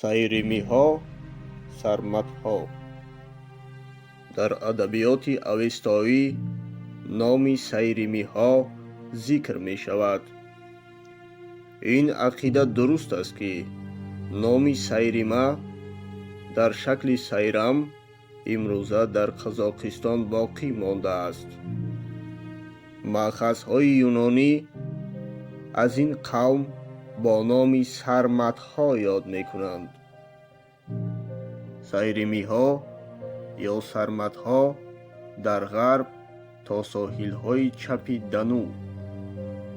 сайримиҳо, сарматҳо. Дар адабиёти авестоӣ номи сайримиҳо зикр мешавад. Ин ақида дуруст аст, ки номи сайрима дар шакли сайрам имрӯза дар Қазоқистон боқӣ мондааст. маъхазҳои юнонӣ аз ин қавм бо номи сарматҳо ёд мекунанд. сайримиҳо ё сарматҳо дар ғарб то соҳилҳои чапи Дануб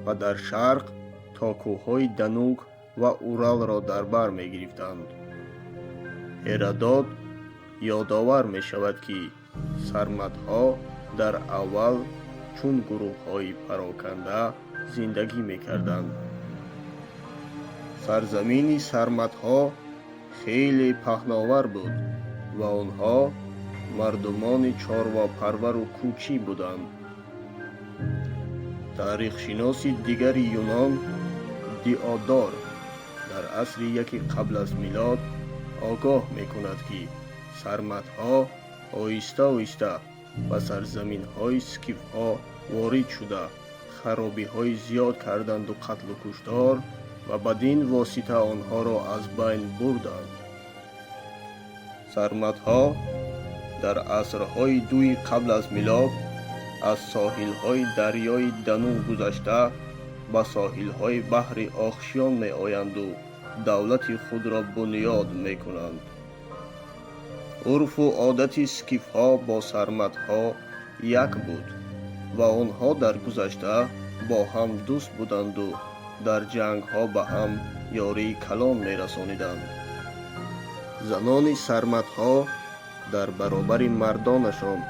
ва дар шарқ то кӯҳҳои Данук ва Уралро дар бар мегирифтанд. Ҳеродот ёдовар мешавад, ки сарматҳо дар аввал чун гурӯҳҳои пароканда зиндагӣ мекарданд. Сарзамини сарматҳо хеле паҳновар буд ва онҳо мардумони чорвапарвару кӯчӣ буданд. Таърихшиноси дигари Юнон Диодор дар асри яки қабл аз милод огоҳ мекунад, ки сарматҳо оҳиста оҳиста ба сарзаминҳои скифҳо ворид шуда харобиҳои зиёд карданду қатлу куштор ва бадин восита онҳоро аз байн бурданд. сарматҳо дар асрҳои дуи қабл аз милод аз соҳилҳои дарёи Дануб гузашта ба соҳилҳои баҳри Охшиён меоянду давлати худро бунёд мекунанд. урфу одати скифҳо бо сарматҳо як буд ва онҳо дар гузашта бо ҳам дӯст буданду дар ҷангҳо ба ҳам ёрии калон мерасониданд. занони сарматҳо дар баробари мардонашон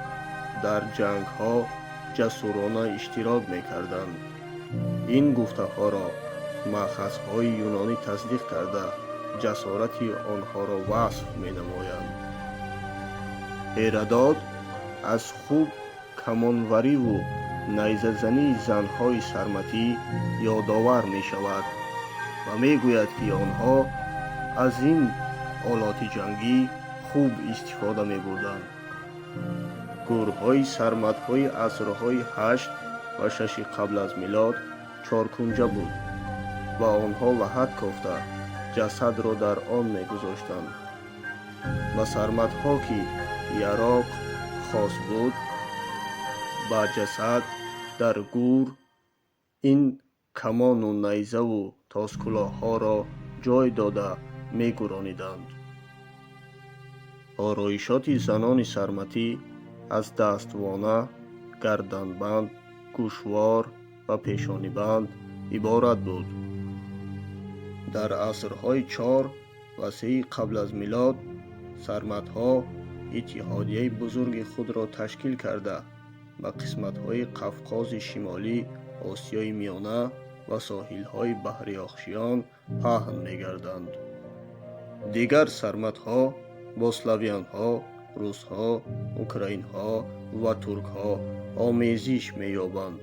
дар ҷангҳо ҷасурона иштирок мекарданд. ин гуфтаҳоро маъхазҳои юнонӣ тасдиқ карда ҷасорати онҳоро васф менамоянд. ҳеродот аз хуб камонвариву найзазании занҳои сарматӣ ёдовар мешавад ва мегӯяд, ки онҳо аз ин олоти ҷангӣ хуб истифода мебурданд. гурӯҳҳои сарматҳои асрҳои 8 ва 6 қабл аз милод чоркунҷа буд ва онҳо лаҳад кофта ҷасадро дар он мегузоштанд. ба сарматҳо, ки яроқ хос буд, ба ҷасад дар гур ин камону найзаву тоскулоҳҳоро ҷой дода мегурониданд. ороишоти занони сарматӣ аз даствона, гарданбанд, гӯшвор ва пешонибанд иборат буд. дар асрҳои 4 ва 3 қабл аз милод сарматҳо иттиҳодияи бузурги худро ташкил карда ба қисматҳои Қавқози Шимолӣ, Осиёи Миёна ва соҳилҳои баҳри Охшиён паҳн мегарданд. дигар сарматҳо бо славянҳо, русҳо, украинҳо ва туркҳо омезиш меёбанд.